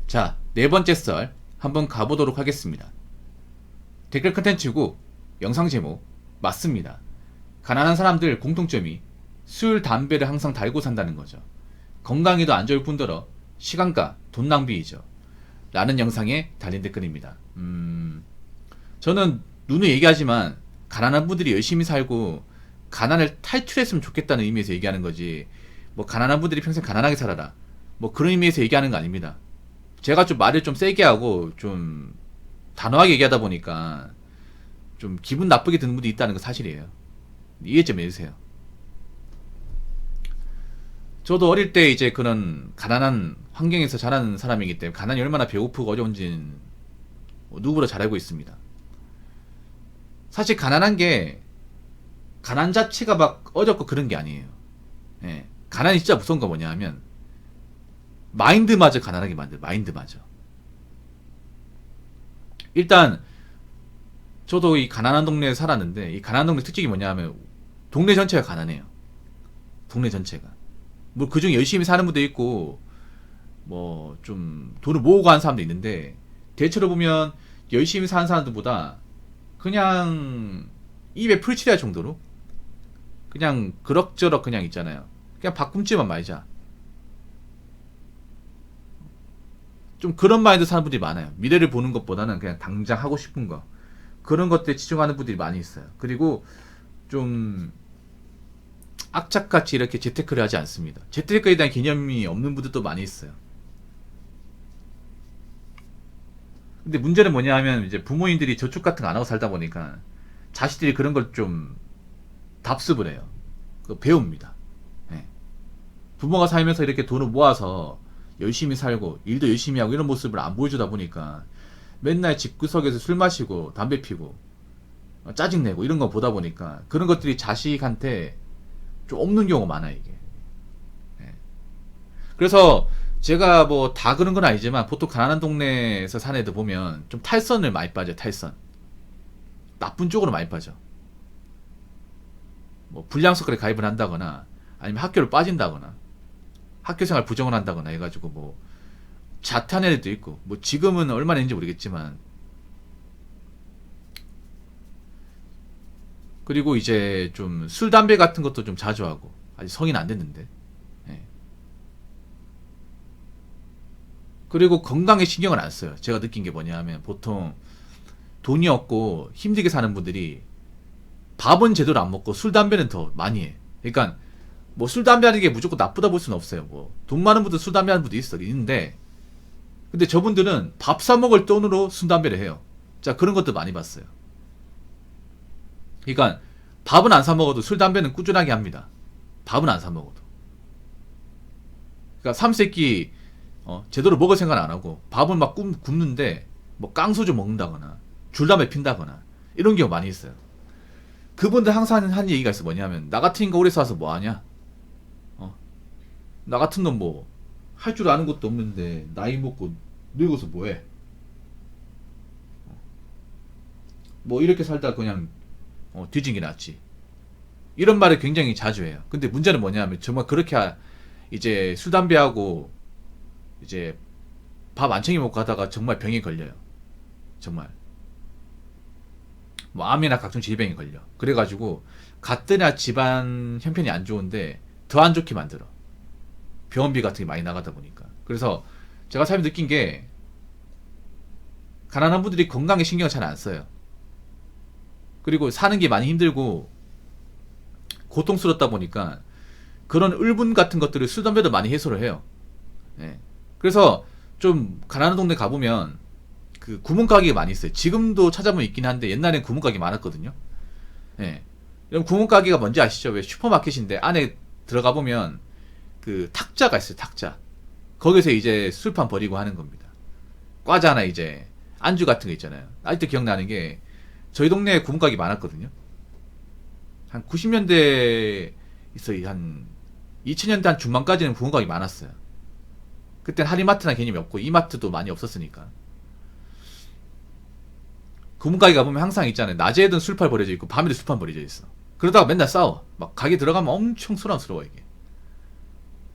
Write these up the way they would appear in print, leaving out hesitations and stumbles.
자, 네 번째 썰 한번 가보도록 하겠습니다. 댓글 컨텐츠고 영상 제목 맞습니다. 가난한 사람들 공통점이 술, 담배를 항상 달고 산다는 거죠. 건강에도 안 좋을 뿐더러 시간과 돈 낭비이죠. 라는 영상에 달린 댓글입니다. 저는 누누이 얘기하지만 가난한 분들이 열심히 살고 가난을 탈출했으면 좋겠다는 의미에서 얘기하는 거지, 뭐 가난한 분들이 평생 가난하게 살아라, 뭐 그런 의미에서 얘기하는 거 아닙니다. 제가 좀 말을 좀 세게 하고 좀 단호하게 얘기하다 보니까 좀 기분 나쁘게 드는 분들이 있다는 거 사실이에요. 이해 좀 해주세요. 저도 어릴 때 이제 그런 가난한 환경에서 자란 사람이기 때문에 가난이 얼마나 배고프고 어려운지는 누구보다 잘 알고 있습니다. 사실 가난한 게 가난 자체가 막 어렵고 그런 게 아니에요. 예. 가난이 진짜 무서운 거 뭐냐 하면 마인드마저 가난하게 만들어. 마인드마저. 일단 저도 이 가난한 동네에 살았는데 이 가난한 동네 특징이 뭐냐 하면 동네 전체가 가난해요. 동네 전체가. 뭐 그중에 열심히 사는 분도 있고 뭐 좀 돈을 모으고 하는 사람도 있는데, 대체로 보면 열심히 사는 사람들보다 그냥 입에 풀칠할 정도로 그냥 그럭저럭 그냥 있잖아요. 그냥 밥 굶지만 말자. 좀 그런 마인드 사는 분들이 많아요. 미래를 보는 것보다는 그냥 당장 하고 싶은 거, 그런 것들에 집중하는 분들이 많이 있어요. 그리고 좀 악착같이 이렇게 재테크를 하지 않습니다. 재테크에 대한 개념이 없는 분들도 많이 있어요. 근데 문제는 뭐냐 하면 이제 부모님들이 저축 같은 거 안 하고 살다 보니까 자식들이 그런 걸 좀 답습을 해요. 배웁니다. 예. 부모가 살면서 이렇게 돈을 모아서 열심히 살고 일도 열심히 하고 이런 모습을 안 보여주다 보니까 맨날 집구석에서 술 마시고 담배 피고 짜증내고 이런 거 보다 보니까 그런 것들이 자식한테 좀 없는 경우가 많아요, 이게. 예. 그래서 제가 뭐 다 그런 건 아니지만 보통 가난한 동네에서 사는 애들 보면 좀 탈선을 많이 빠져요. 탈선. 나쁜 쪽으로 많이 빠져. 뭐 불량석가에 가입을 한다거나 아니면 학교를 빠진다거나 학교생활 부정을 한다거나 해가지고 뭐 자퇴하는 애들도 있고, 뭐 지금은 얼마나 있는지 모르겠지만. 그리고 이제 좀 술, 담배 같은 것도 좀 자주 하고, 아직 성인 안 됐는데. 예. 그리고 건강에 신경을 안 써요. 제가 느낀 게 뭐냐 하면 보통 돈이 없고 힘들게 사는 분들이 밥은 제대로 안 먹고 술, 담배는 더 많이 해. 그러니까 뭐 술, 담배 하는 게 무조건 나쁘다 볼 수는 없어요. 뭐 돈 많은 분들 술, 담배 하는 분도 있는데, 근데 저분들은 밥 사 먹을 돈으로 술, 담배를 해요. 자, 그런 것도 많이 봤어요. 그러니까 밥은 안 사 먹어도 술, 담배는 꾸준하게 합니다. 밥은 안 사 먹어도. 그러니까 삼세끼 제대로 먹을 생각 안 하고 밥은 막 굶는데 뭐 깡소주 먹는다거나 줄담배 핀다거나 이런 경우 많이 있어요. 그분들 항상 하는 얘기가 있어. 뭐냐면 나 같은 인가 오래 살아서 뭐 하냐? 나 같은 놈 뭐 할 줄 아는 것도 없는데 나이 먹고 늙어서 뭐해? 뭐 이렇게 살다 그냥 뒤진 게 낫지. 이런 말을 굉장히 자주 해요. 근데 문제는 뭐냐면 정말 그렇게 이제 술, 담배하고 이제 밥 안 챙겨 먹고 가다가 정말 병에 걸려요. 정말 뭐 암이나 각종 질병에 걸려. 그래가지고 가뜩이나 집안 형편이 안 좋은데 더 안 좋게 만들어. 병원비 같은 게 많이 나가다 보니까. 그래서 제가 삶에 느낀 게 가난한 분들이 건강에 신경을 잘 안 써요. 그리고 사는 게 많이 힘들고 고통스럽다 보니까 그런 울분 같은 것들을 술, 담배도 많이 해소를 해요. 예. 그래서 좀 가난한 동네 가보면 그 구멍가게가 많이 있어요. 지금도 찾아보면 있긴 한데 옛날엔 구멍가게 많았거든요. 예. 그럼 구멍가게가 뭔지 아시죠? 왜 슈퍼마켓인데 안에 들어가 보면 그 탁자가 있어요. 탁자. 거기서 이제 술판 버리고 하는 겁니다. 과자나 이제 안주 같은 거 있잖아요. 아직도 기억나는 게 저희 동네에 구멍가게 많았거든요. 한 90년대 있어요. 한 2000년대 한 중반까지는 구멍가게 많았어요. 그땐 할인마트나 개념이 없고 이마트도 많이 없었으니까. 구멍가게 가보면 항상 있잖아요. 낮에든 술판 버려져 있고 밤에도 술판 버려져 있어. 그러다가 맨날 싸워. 막 가게 들어가면 엄청 소란스러워 이게.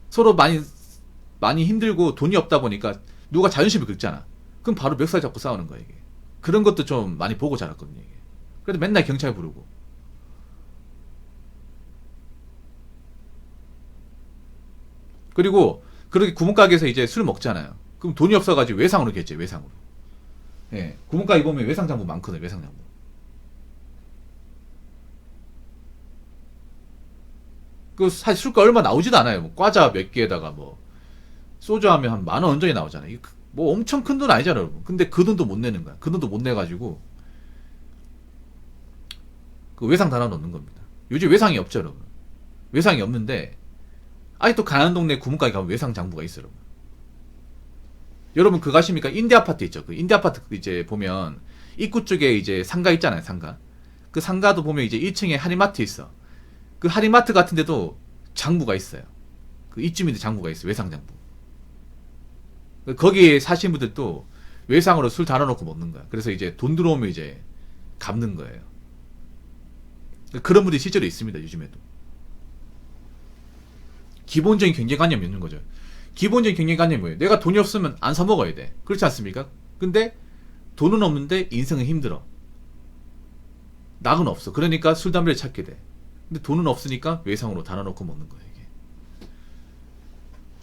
서로 많이 힘들고 돈이 없다 보니까 누가 자존심을 긁잖아. 그럼 바로 멱살 잡고 싸우는 거야, 이게. 그런 것도 좀 많이 보고 자랐거든요, 이게. 그래도 맨날 경찰 부르고. 그리고 그렇게 구멍가게에서 이제 술 먹잖아요. 그럼 돈이 없어가지고 외상으로 겠지, 외상으로. 예. 구멍가게 보면 외상장부 많거든요, 외상장부. 그 사실 술가 얼마 나오지도 않아요. 뭐 과자 몇 개에다가 뭐 소주 하면 한 10,000원 언저리 나오잖아요. 뭐 엄청 큰 돈 아니잖아요, 여러분. 근데 그 돈도 못 내는 거야. 그 돈도 못 내가지고 그 외상 다 넣는 겁니다. 요즘 외상이 없죠, 여러분. 외상이 없는데 아직도 가난한 동네 구멍가게 가면 외상 장부가 있어요, 여러분. 여러분 그거 아십니까? 임대 아파트 있죠. 그 임대 아파트 이제 보면 입구 쪽에 이제 상가 있잖아요, 상가. 그 상가도 보면 이제 1층에 한인마트 있어. 그 한인마트 같은 데도 장부가 있어요. 그 입주민들 장부가 있어요, 외상 장부. 거기에 사신 분들도 외상으로 술 달아놓고 먹는 거야. 그래서 이제 돈 들어오면 이제 갚는 거예요. 그런 분들이 실제로 있습니다, 요즘에도. 기본적인 경제관념이 있는 거죠. 기본적인 경제관념이 뭐예요? 내가 돈이 없으면 안 사먹어야 돼. 그렇지 않습니까? 근데 돈은 없는데 인생은 힘들어. 낙은 없어. 그러니까 술, 담배를 찾게 돼. 근데 돈은 없으니까 외상으로 달아놓고 먹는 거예요, 이게.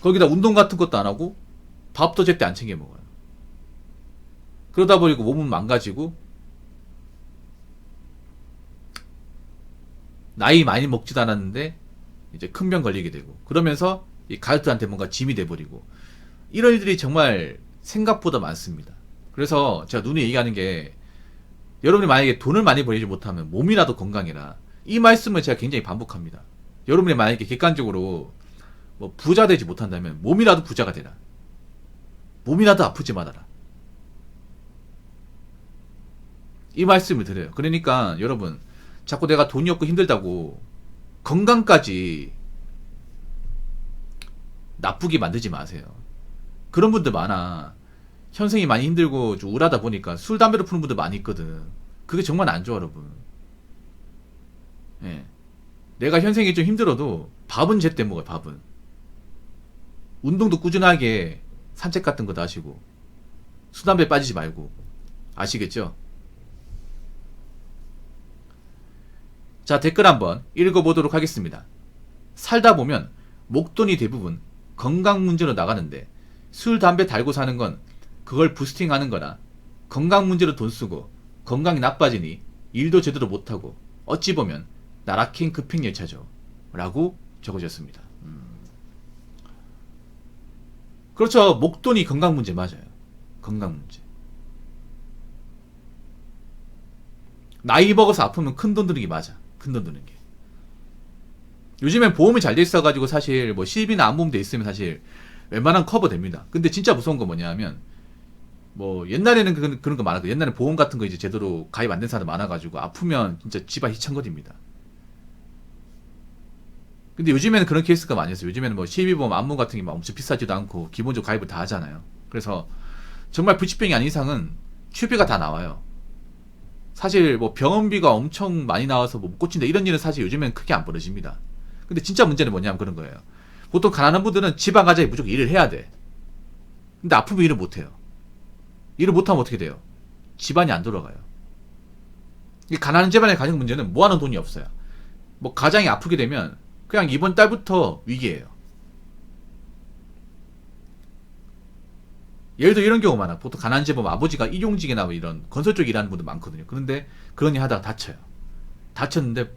거기다 운동 같은 것도 안 하고 밥도 제때 안 챙겨 먹어요. 그러다 보니까 몸은 망가지고 나이 많이 먹지도 않았는데 이제 큰 병 걸리게 되고, 그러면서 이 가족들한테 뭔가 짐이 돼버리고, 이런 일들이 정말 생각보다 많습니다. 그래서 제가 누누이 얘기하는 게, 여러분이 만약에 돈을 많이 벌지 못하면 몸이라도 건강해라, 이 말씀을 제가 굉장히 반복합니다. 여러분이 만약에 객관적으로 뭐 부자 되지 못한다면 몸이라도 부자가 되라. 몸이라도 아프지 말아라. 이 말씀을 드려요. 그러니까 여러분, 자꾸 내가 돈이 없고 힘들다고 건강까지 나쁘게 만들지 마세요. 그런 분들 많아. 현생이 많이 힘들고 좀 우울하다 보니까 술, 담배로 푸는 분들 많이 있거든. 그게 정말 안 좋아, 여러분. 예. 내가 현생이 좀 힘들어도 밥은 제때 먹어요, 밥은. 운동도 꾸준하게 산책 같은 거도 하시고, 술, 담배 빠지지 말고. 아시겠죠? 자, 댓글 한번 읽어보도록 하겠습니다. 살다 보면 목돈이 대부분 건강 문제로 나가는데, 술, 담배 달고 사는 건 그걸 부스팅하는 거나 건강 문제로 돈 쓰고 건강이 나빠지니 일도 제대로 못하고 어찌 보면 나락행 급행열차죠. 라고 적어졌습니다. 그렇죠. 목돈이 건강 문제 맞아요. 건강 문제. 나이 먹어서 아프면 큰 돈 드는 게 맞아. 큰 돈 드는 게. 요즘엔 보험이 잘 돼 있어가지고 사실 뭐 실비나 암보험 돼 있으면 사실 웬만한 커버 됩니다. 근데 진짜 무서운 건 뭐냐면, 뭐 옛날에는 그런 거 많았고, 옛날에 보험 같은 거 이제 제대로 가입 안 된 사람 많아가지고 아프면 진짜 집안 희창거립니다. 근데 요즘에는 그런 케이스가 많이 있어요. 요즘에는 뭐 실비보험, 암보험 같은 게 막 엄청 비싸지도 않고 기본적으로 가입을 다 하잖아요. 그래서 정말 불치병이 아닌 이상은 치료비가 다 나와요. 사실 뭐 병원비가 엄청 많이 나와서 뭐 못 고친다 이런 일은 사실 요즘엔 크게 안 벌어집니다. 근데 진짜 문제는 뭐냐면 그런 거예요. 보통 가난한 분들은 지방 가자에 무조건 일을 해야 돼. 근데 아프면 일을 못 해요. 일을 못하면 어떻게 돼요? 집안이 안 돌아가요. 이 가난한 집안의 가정 문제는 모아놓은 돈이 없어요. 뭐 가장이 아프게 되면 그냥 이번 달부터 위기예요. 예를 들어 이런 경우 많아. 보통 가난한 집 보면 아버지가 일용직이나 뭐 이런 건설 쪽 일하는 분들 많거든요. 그런데 그런 일 하다가 다쳐요. 다쳤는데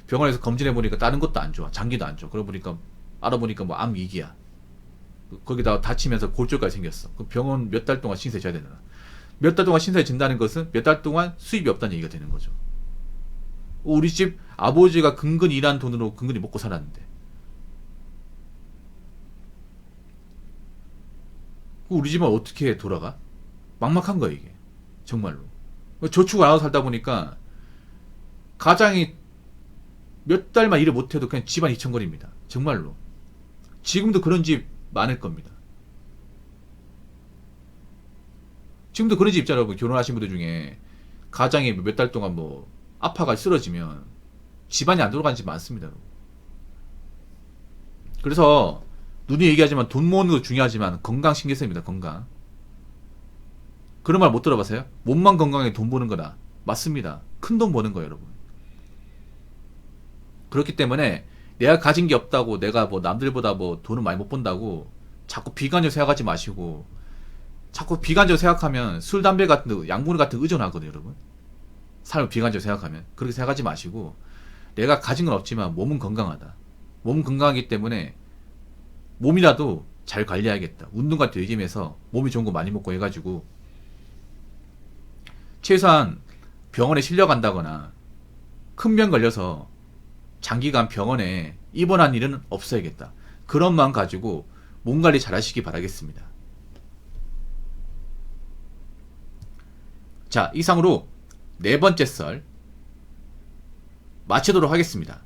병원에서 검진해보니까 다른 것도 안 좋아. 장기도 안 좋아. 그러고 보니까 알아보니까 뭐 암 위기야. 거기다가 다치면서 골절까지 생겼어. 그 병원 몇 달 동안 신세 져야 되나. 몇 달 동안 신세 진다는 것은 몇 달 동안 수입이 없다는 얘기가 되는 거죠. 우리 집 아버지가 근근히 일한 돈으로 근근히 먹고 살았는데, 우리 집은 어떻게 돌아가? 막막한 거야 이게. 정말로. 저축을 안 하고 살다 보니까 가장이 몇 달만 일을 못해도 그냥 집안 희청거립니다. 정말로. 지금도 그런 집 많을 겁니다. 지금도 그런 집 있잖아요. 여러분. 결혼하신 분들 중에 가장이 몇 달 동안 뭐 아파가 쓰러지면 집안이 안 돌아가는 집 많습니다. 여러분. 그래서 눈이 얘기하지만 돈 모으는 것도 중요하지만 건강 신경 씁니다. 건강. 그런 말 못 들어봤어요? 몸만 건강해 돈 버는 거다. 맞습니다. 큰 돈 버는 거예요, 여러분. 그렇기 때문에 내가 가진 게 없다고 내가 뭐 남들보다 뭐 돈을 많이 못 번다고 자꾸 비관적 생각하지 마시고, 자꾸 비관적 생각하면 술, 담배 같은 양분 같은 거 의존하거든요, 여러분. 삶을 비관적 생각하면. 그렇게 생각하지 마시고, 내가 가진 건 없지만 몸은 건강하다. 몸은 건강하기 때문에 몸이라도 잘 관리해야겠다. 운동 같은 거 요즘에서 몸이 좋은 거 많이 먹고 해가지고 최소한 병원에 실려간다거나 큰 병 걸려서 장기간 병원에 입원한 일은 없어야겠다. 그런 마음 가지고 몸 관리 잘 하시기 바라겠습니다. 자, 이상으로 네 번째 썰 마치도록 하겠습니다.